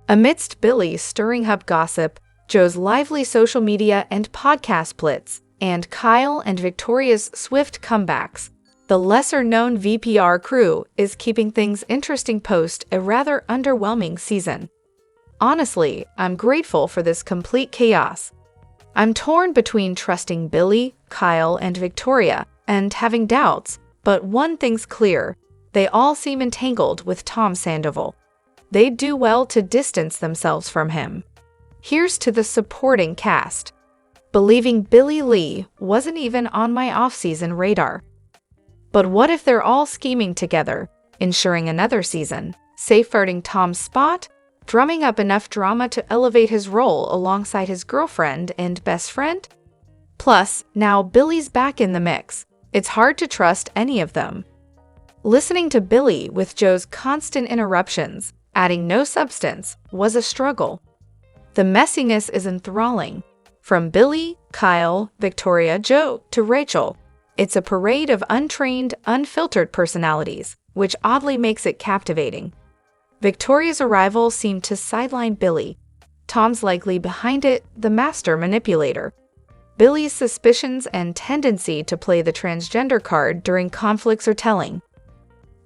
Amidst Billie stirring up gossip, Joe's lively social media and podcast blitz, and Kyle and Victoria's swift comebacks, the lesser-known VPR crew is keeping things interesting post a rather underwhelming season. Honestly, I'm grateful for this complete chaos. I'm torn between trusting Billie, Kyle, and Victoria, and having doubts, but one thing's clear: they all seem entangled with Tom Sandoval. They'd do well to distance themselves from him. Here's to the supporting cast. Believing Billie Lee wasn't even on my off-season radar. But what if they're all scheming together, ensuring another season, safeguarding Tom's spot, drumming up enough drama to elevate his role alongside his girlfriend and best friend? Plus, now Billie's back in the mix. It's hard to trust any of them. Listening to Billie with Joe's constant interruptions, adding no substance, was a struggle. The messiness is enthralling. From Billie, Kyle, Victoria, Joe, to Rachel, it's a parade of untrained, unfiltered personalities, which oddly makes it captivating. Victoria's arrival seemed to sideline Billie. Tom's likely behind it, the master manipulator. Billie's suspicions and tendency to play the transgender card during conflicts are telling.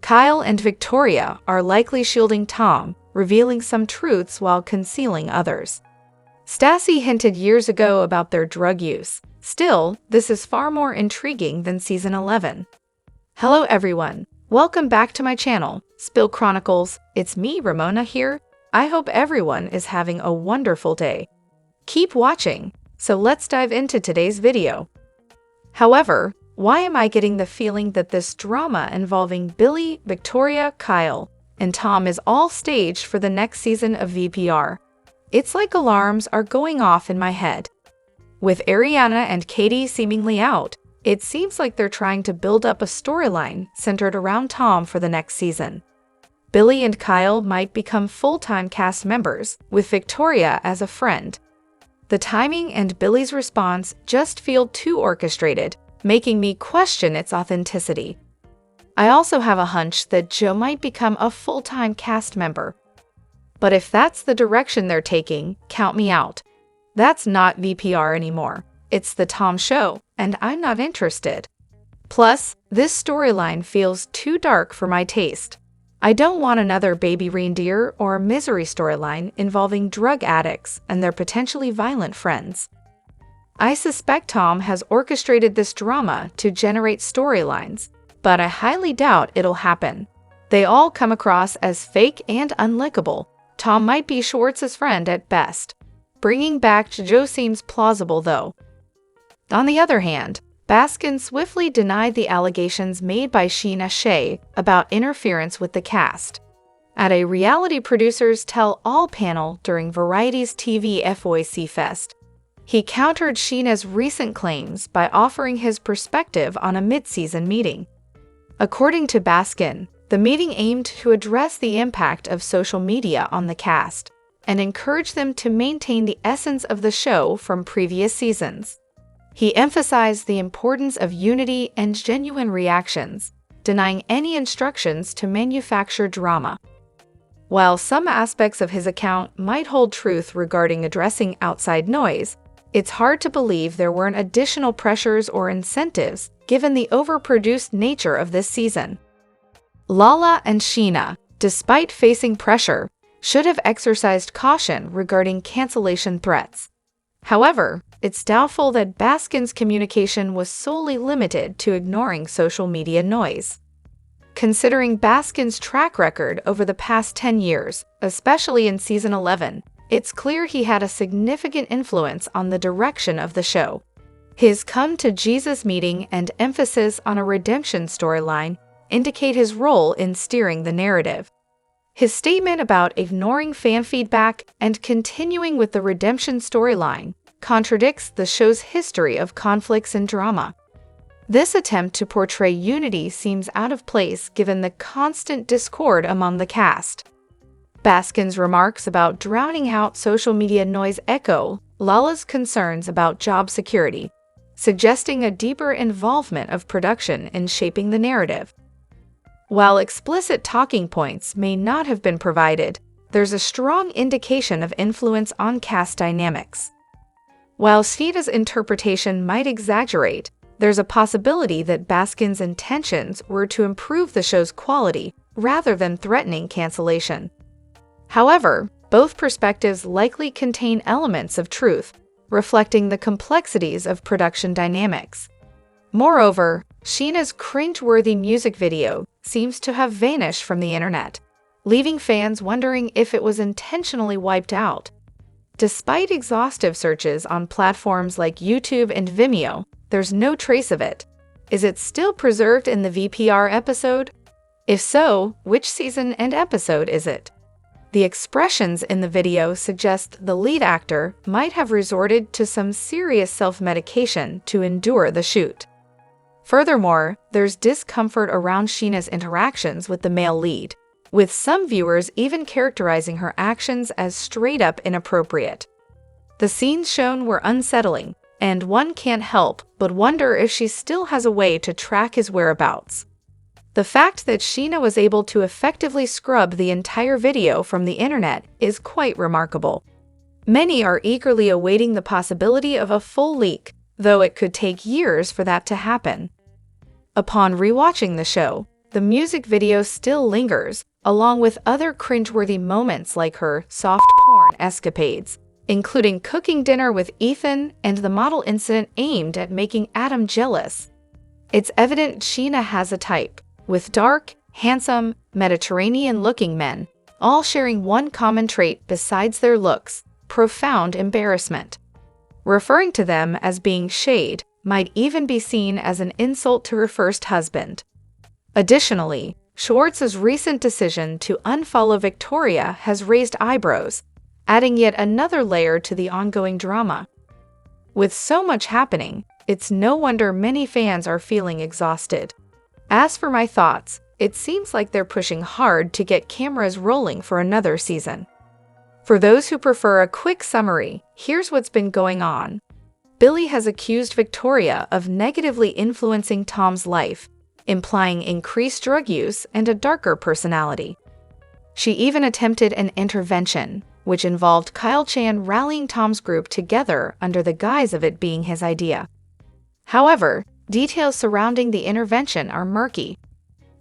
Kyle and Victoria are likely shielding Tom, revealing some truths while concealing others. Stassi hinted years ago about their drug use. Still, this is far more intriguing than Season 11. Hello everyone, welcome back to my channel, Spill Chronicles. It's me, Ramona here. I hope everyone is having a wonderful day. Keep watching, so let's dive into today's video. However, why am I getting the feeling that this drama involving Billie, Victoria, Kyle, and Tom is all staged for the next season of VPR? It's like alarms are going off in my head. With Ariana and Katie seemingly out, it seems like they're trying to build up a storyline centered around Tom for the next season. Billie and Kyle might become full-time cast members, with Victoria as a friend. The timing and Billie's response just feel too orchestrated, making me question its authenticity. I also have a hunch that Joe might become a full-time cast member. But if that's the direction they're taking, count me out. That's not VPR anymore. It's the Tom show, and I'm not interested. Plus, this storyline feels too dark for my taste. I don't want another baby reindeer or misery storyline involving drug addicts and their potentially violent friends. I suspect Tom has orchestrated this drama to generate storylines, but I highly doubt it'll happen. They all come across as fake and unlikable. Tom might be Schwartz's friend at best. Bringing back Joe seems plausible, though. On the other hand, Baskin swiftly denied the allegations made by Scheana Shay about interference with the cast. At a reality producers tell-all panel during Variety's TV FOC Fest, he countered Scheana's recent claims by offering his perspective on a mid-season meeting. According to Baskin, the meeting aimed to address the impact of social media on the cast and encourage them to maintain the essence of the show from previous seasons. He emphasized the importance of unity and genuine reactions, denying any instructions to manufacture drama. While some aspects of his account might hold truth regarding addressing outside noise, it's hard to believe there weren't additional pressures or incentives given the overproduced nature of this season. Lala and Scheana, despite facing pressure, should have exercised caution regarding cancellation threats. However, it's doubtful that Baskin's communication was solely limited to ignoring social media noise. Considering Baskin's track record over the past 10 years, especially in Season 11, it's clear he had a significant influence on the direction of the show. His come-to-Jesus meeting and emphasis on a redemption storyline indicate his role in steering the narrative. His statement about ignoring fan feedback and continuing with the redemption storyline contradicts the show's history of conflicts and drama. This attempt to portray unity seems out of place given the constant discord among the cast. Baskin's remarks about drowning out social media noise echo Lala's concerns about job security, suggesting a deeper involvement of production in shaping the narrative. While explicit talking points may not have been provided, there's a strong indication of influence on cast dynamics. While Scheana's interpretation might exaggerate, there's a possibility that Baskin's intentions were to improve the show's quality rather than threatening cancellation. However, both perspectives likely contain elements of truth, reflecting the complexities of production dynamics. Moreover, Scheana's cringe-worthy music video seems to have vanished from the internet, leaving fans wondering if it was intentionally wiped out. Despite exhaustive searches on platforms like YouTube and Vimeo, there's no trace of it. Is it still preserved in the VPR episode? If so, which season and episode is it? The expressions in the video suggest the lead actor might have resorted to some serious self-medication to endure the shoot. Furthermore, there's discomfort around Scheana's interactions with the male lead, with some viewers even characterizing her actions as straight-up inappropriate. The scenes shown were unsettling, and one can't help but wonder if she still has a way to track his whereabouts. The fact that Scheana was able to effectively scrub the entire video from the internet is quite remarkable. Many are eagerly awaiting the possibility of a full leak, though it could take years for that to happen. Upon rewatching the show, the music video still lingers, along with other cringeworthy moments like her soft porn escapades, including cooking dinner with Ethan and the model incident aimed at making Adam jealous. It's evident Scheana has a type, with dark, handsome, Mediterranean-looking men, all sharing one common trait besides their looks: profound embarrassment. Referring to them as being shade might even be seen as an insult to her first husband. Additionally, Schwartz's recent decision to unfollow Victoria has raised eyebrows, adding yet another layer to the ongoing drama. With so much happening, it's no wonder many fans are feeling exhausted. As for my thoughts, it seems like they're pushing hard to get cameras rolling for another season. For those who prefer a quick summary, here's what's been going on. Billie has accused Victoria of negatively influencing Tom's life, implying increased drug use and a darker personality. She even attempted an intervention, which involved Kyle Chan rallying Tom's group together under the guise of it being his idea. However, details surrounding the intervention are murky.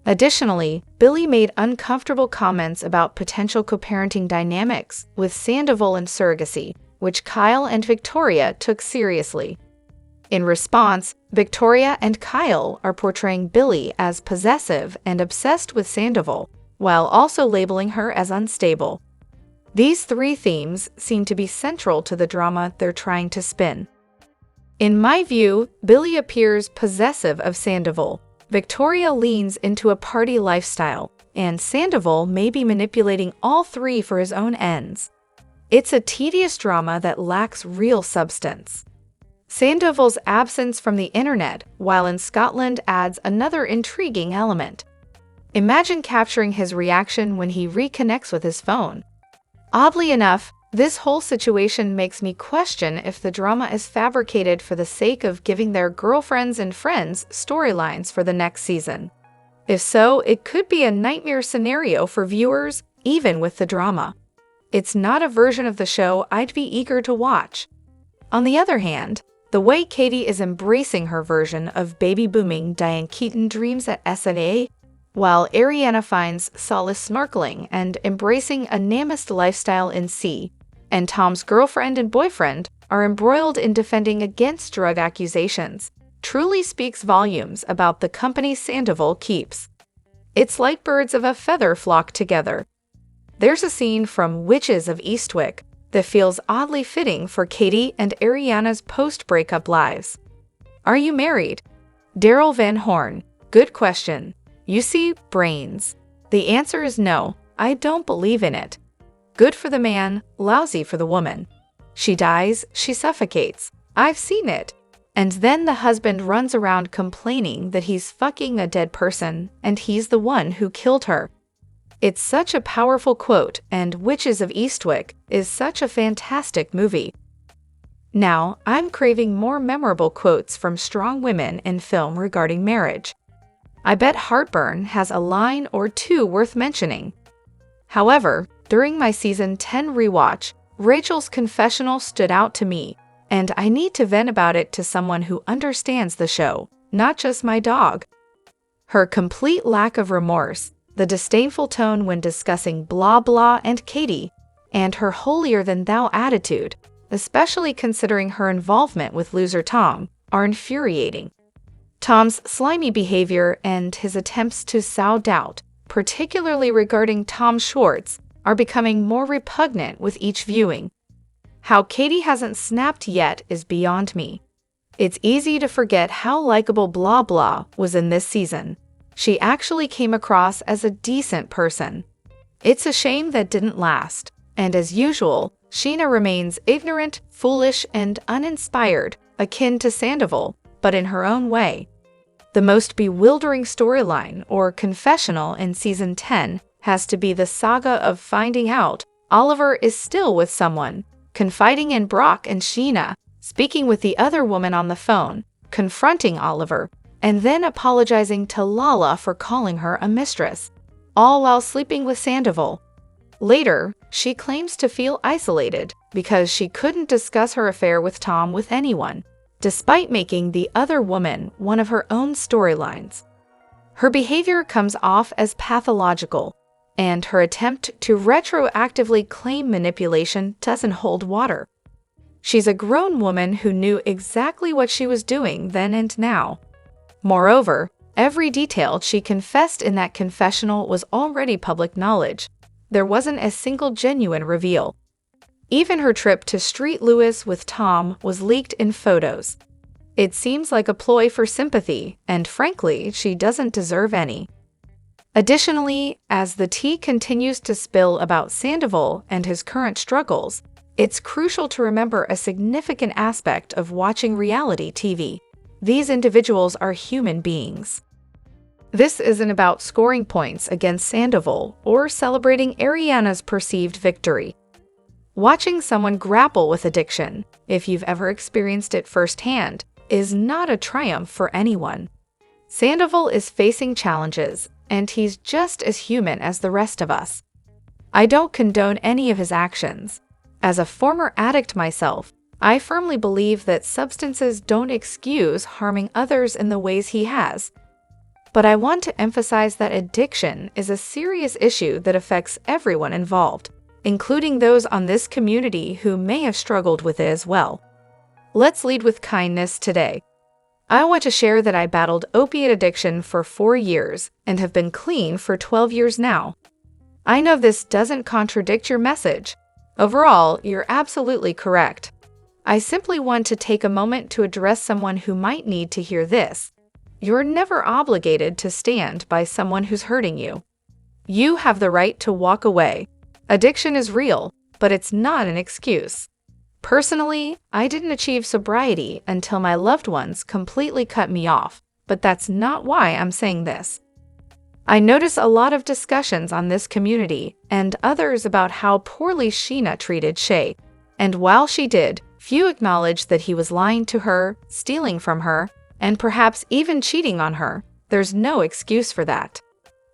Additionally, Billie made uncomfortable comments about potential co-parenting dynamics with Sandoval and surrogacy, which Kyle and Victoria took seriously. In response, Victoria and Kyle are portraying Billie as possessive and obsessed with Sandoval, while also labeling her as unstable. These three themes seem to be central to the drama they're trying to spin. In my view, Billie appears possessive of Sandoval, Victoria leans into a party lifestyle, and Sandoval may be manipulating all three for his own ends. It's a tedious drama that lacks real substance. Sandoval's absence from the internet while in Scotland adds another intriguing element. Imagine capturing his reaction when he reconnects with his phone. Oddly enough, this whole situation makes me question if the drama is fabricated for the sake of giving their girlfriends and friends storylines for the next season. If so, it could be a nightmare scenario for viewers, even with the drama. It's not a version of the show I'd be eager to watch. On the other hand, the way Katie is embracing her version of baby-booming Diane Keaton dreams at SNA, while Ariana finds solace snorkeling and embracing a Namist lifestyle in sea, and Tom's girlfriend and boyfriend are embroiled in defending against drug accusations, truly speaks volumes about the company Sandoval keeps. It's like birds of a feather flock together. There's a scene from Witches of Eastwick that feels oddly fitting for Katie and Ariana's post-breakup lives. Are you married? Daryl Van Horn. Good question. You see, brains. The answer is no, I don't believe in it. Good for the man, lousy for the woman. She dies, she suffocates. I've seen it. And then the husband runs around complaining that he's fucking a dead person and he's the one who killed her. It's such a powerful quote, and Witches of Eastwick is such a fantastic movie. Now, I'm craving more memorable quotes from strong women in film regarding marriage. I bet Heartburn has a line or two worth mentioning. However, During my season 10 rewatch, Rachel's confessional stood out to me, and I need to vent about it to someone who understands the show, not just my dog. Her complete lack of remorse, the disdainful tone when discussing blah blah and Katie, and her holier-than-thou attitude, especially considering her involvement with loser Tom, are infuriating. Tom's slimy behavior and his attempts to sow doubt, particularly regarding Tom Schwartz, are becoming more repugnant with each viewing. How Katie hasn't snapped yet is beyond me. It's easy to forget how likable blah blah was in this season. She actually came across as a decent person. It's a shame that didn't last, and as usual, Scheana remains ignorant, foolish, and uninspired, akin to Sandoval, but in her own way. The most bewildering storyline, or confessional, in season 10 has to be the saga of finding out Oliver is still with someone, confiding in Brock and Scheana, speaking with the other woman on the phone, confronting Oliver, and then apologizing to Lala for calling her a mistress, all while sleeping with Sandoval. Later, she claims to feel isolated because she couldn't discuss her affair with Tom with anyone, despite making the other woman one of her own storylines. Her behavior comes off as pathological, and her attempt to retroactively claim manipulation doesn't hold water. She's a grown woman who knew exactly what she was doing then and now. Moreover, every detail she confessed in that confessional was already public knowledge. There wasn't a single genuine reveal. Even her trip to Street Louis with Tom was leaked in photos. It seems like a ploy for sympathy, and frankly, she doesn't deserve any. Additionally, as the tea continues to spill about Sandoval and his current struggles, it's crucial to remember a significant aspect of watching reality TV. These individuals are human beings. This isn't about scoring points against Sandoval or celebrating Ariana's perceived victory. Watching someone grapple with addiction, if you've ever experienced it firsthand, is not a triumph for anyone. Sandoval is facing challenges, and he's just as human as the rest of us. I don't condone any of his actions. As a former addict myself, I firmly believe that substances don't excuse harming others in the ways he has. But I want to emphasize that addiction is a serious issue that affects everyone involved, including those on this community who may have struggled with it as well. Let's lead with kindness today. I want to share that I battled opiate addiction for 4 years and have been clean for 12 years now. I know this doesn't contradict your message. Overall, you're absolutely correct. I simply want to take a moment to address someone who might need to hear this. You're never obligated to stand by someone who's hurting you. You have the right to walk away. Addiction is real, but it's not an excuse. Personally, I didn't achieve sobriety until my loved ones completely cut me off, but that's not why I'm saying this. I notice a lot of discussions on this community and others about how poorly Scheana treated Shay, and while she did, few acknowledge that he was lying to her, stealing from her, and perhaps even cheating on her. There's no excuse for that.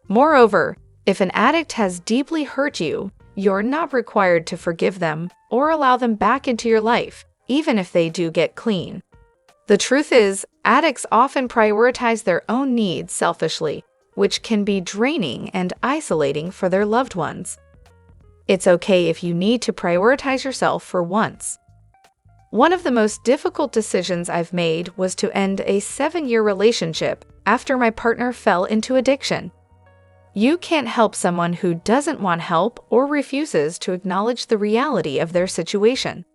Moreover, if an addict has deeply hurt you, you're not required to forgive them or allow them back into your life, even if they do get clean. The truth is, addicts often prioritize their own needs selfishly, which can be draining and isolating for their loved ones. It's okay if you need to prioritize yourself for once. One of the most difficult decisions I've made was to end a 7-year relationship after my partner fell into addiction. You can't help someone who doesn't want help or refuses to acknowledge the reality of their situation.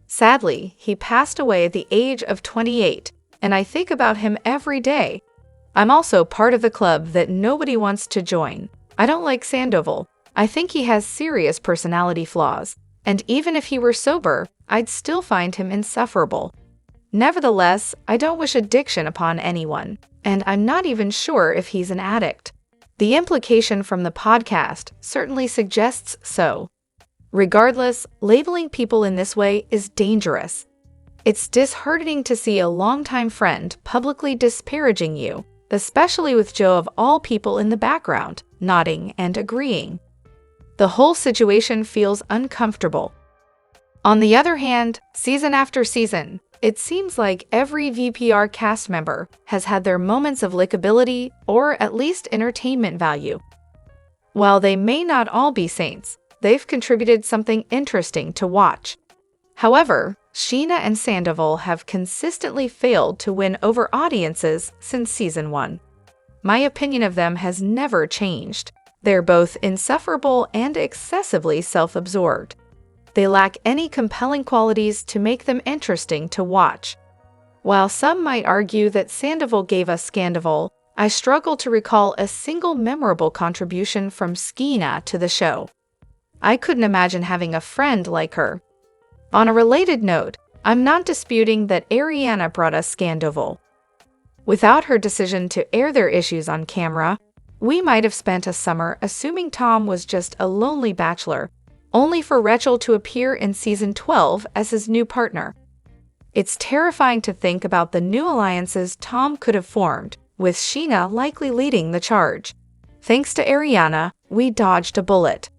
Sadly, he passed away at the age of 28, and I think about him every day. I'm also part of the club that nobody wants to join. I don't like Sandoval. I think he has serious personality flaws, and even if he were sober, I'd still find him insufferable. Nevertheless, I don't wish addiction upon anyone, and I'm not even sure if he's an addict. The implication from the podcast certainly suggests so. Regardless, labeling people in this way is dangerous. It's disheartening to see a longtime friend publicly disparaging you, especially with Joe of all people in the background, nodding and agreeing. The whole situation feels uncomfortable. On the other hand, season after season, it seems like every VPR cast member has had their moments of likability or at least entertainment value. While they may not all be saints, they've contributed something interesting to watch. However, Scheana and Sandoval have consistently failed to win over audiences since season 1. My opinion of them has never changed. They're both insufferable and excessively self-absorbed. They lack any compelling qualities to make them interesting to watch. While some might argue that Sandoval gave us Scandoval, I struggle to recall a single memorable contribution from Scheana to the show. I couldn't imagine having a friend like her. On a related note, I'm not disputing that Ariana brought us Sandoval. Without her decision to air their issues on camera, we might have spent a summer assuming Tom was just a lonely bachelor, only for Rachel to appear in season 12 as his new partner. It's terrifying to think about the new alliances Tom could have formed, with Scheana likely leading the charge. Thanks to Ariana, we dodged a bullet.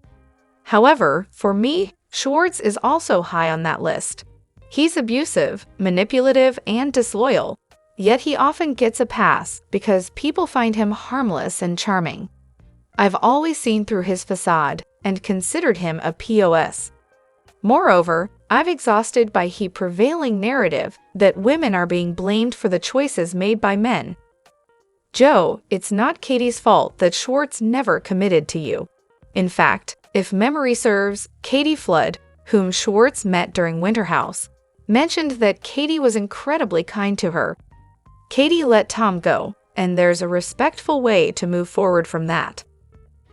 However, for me, Schwartz is also high on that list. He's abusive, manipulative, and disloyal, yet he often gets a pass because people find him harmless and charming. I've always seen through his facade and considered him a POS. Moreover, I'm exhausted by the prevailing narrative that women are being blamed for the choices made by men. Joe, it's not Katie's fault that Schwartz never committed to you. In fact, if memory serves, Katie Flood, whom Schwartz met during Winter House, mentioned that Katie was incredibly kind to her. Katie let Tom go, and there's a respectful way to move forward from that.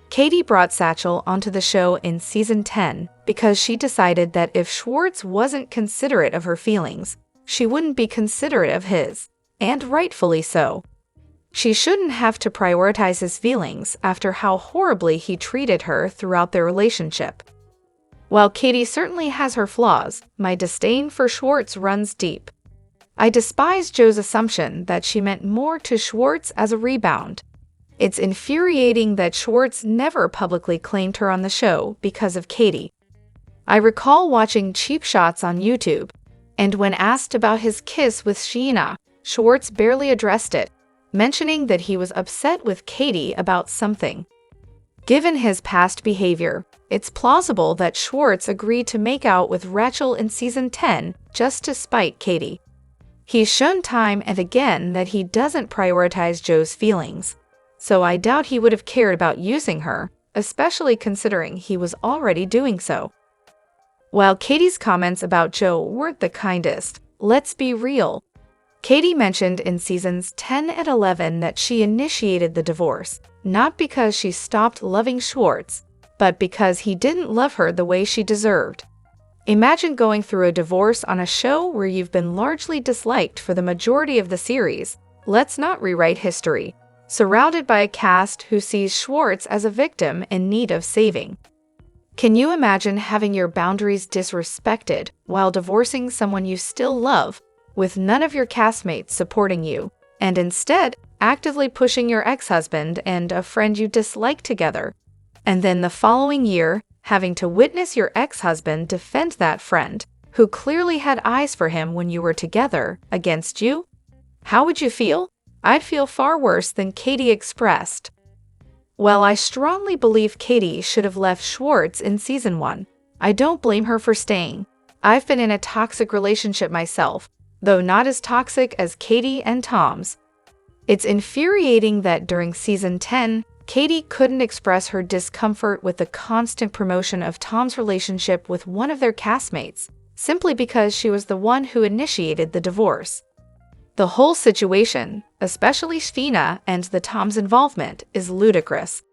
Katie brought Satchel onto the show in season 10 because she decided that if Schwartz wasn't considerate of her feelings, she wouldn't be considerate of his, and rightfully so. She shouldn't have to prioritize his feelings after how horribly he treated her throughout their relationship. While Katie certainly has her flaws, my disdain for Schwartz runs deep. I despise Joe's assumption that she meant more to Schwartz as a rebound. It's infuriating that Schwartz never publicly claimed her on the show because of Katie. I recall watching cheap shots on YouTube, and when asked about his kiss with Scheana, Schwartz barely addressed it, mentioning that he was upset with Katie about something. Given his past behavior, it's plausible that Schwartz agreed to make out with Rachel in season 10 just to spite Katie. He's shown time and again that he doesn't prioritize Joe's feelings, so I doubt he would have cared about using her, especially considering he was already doing so. While Katie's comments about Joe weren't the kindest, let's be real. Katie mentioned in seasons 10 and 11 that she initiated the divorce, not because she stopped loving Schwartz, but because he didn't love her the way she deserved. Imagine going through a divorce on a show where you've been largely disliked for the majority of the series. Let's not rewrite history. Surrounded by a cast who sees Schwartz as a victim in need of saving. Can you imagine having your boundaries disrespected while divorcing someone you still love, with none of your castmates supporting you, and instead actively pushing your ex-husband and a friend you dislike together, and then the following year having to witness your ex-husband defend that friend, who clearly had eyes for him when you were together, against you? How would you feel? I'd feel far worse than Katie expressed. While I strongly believe Katie should have left Schwartz in season 1, I don't blame her for staying. I've been in a toxic relationship myself, though not as toxic as Katie and Tom's. It's infuriating that during season 10, Katie couldn't express her discomfort with the constant promotion of Tom's relationship with one of their castmates, simply because she was the one who initiated the divorce. The whole situation, especially Scheana and the Tom's involvement, is ludicrous.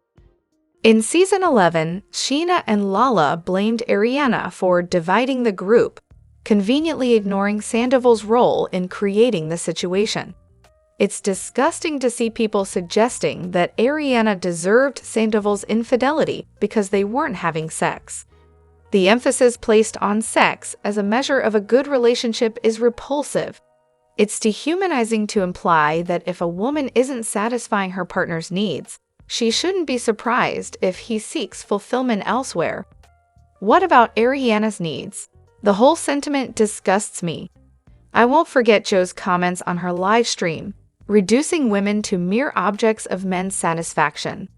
In season 11, Scheana and Lala blamed Ariana for dividing the group, conveniently ignoring Sandoval's role in creating the situation. It's disgusting to see people suggesting that Ariana deserved Sandoval's infidelity because they weren't having sex. The emphasis placed on sex as a measure of a good relationship is repulsive. It's dehumanizing to imply that if a woman isn't satisfying her partner's needs, she shouldn't be surprised if he seeks fulfillment elsewhere. What about Ariana's needs? The whole sentiment disgusts me. I won't forget Joe's comments on her live stream, reducing women to mere objects of men's satisfaction,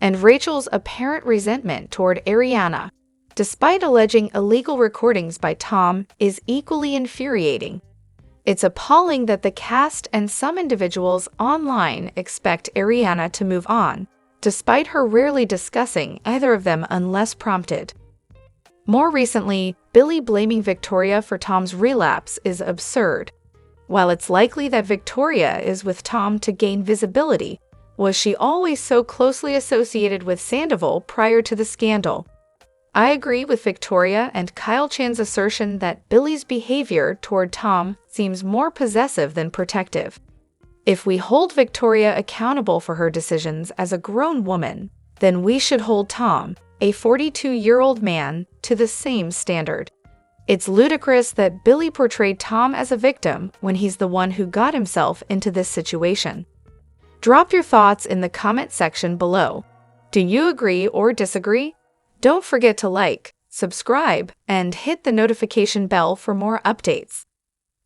and Rachel's apparent resentment toward Ariana, despite alleging illegal recordings by Tom, is equally infuriating. It's appalling that the cast and some individuals online expect Ariana to move on, despite her rarely discussing either of them unless prompted. More recently, Billie blaming Victoria for Tom's relapse is absurd. While it's likely that Victoria is with Tom to gain visibility, was she always so closely associated with Sandoval prior to the scandal? I agree with Victoria and Kyle Chan's assertion that Billie's behavior toward Tom seems more possessive than protective. If we hold Victoria accountable for her decisions as a grown woman, then we should hold Tom, a 42-year-old man, to the same standard. It's ludicrous that Billie portrayed Tom as a victim when he's the one who got himself into this situation. Drop your thoughts in the comment section below. Do you agree or disagree? Don't forget to like, subscribe, and hit the notification bell for more updates.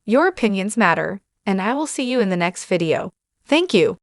Your opinions matter, and I will see you in the next video. Thank you.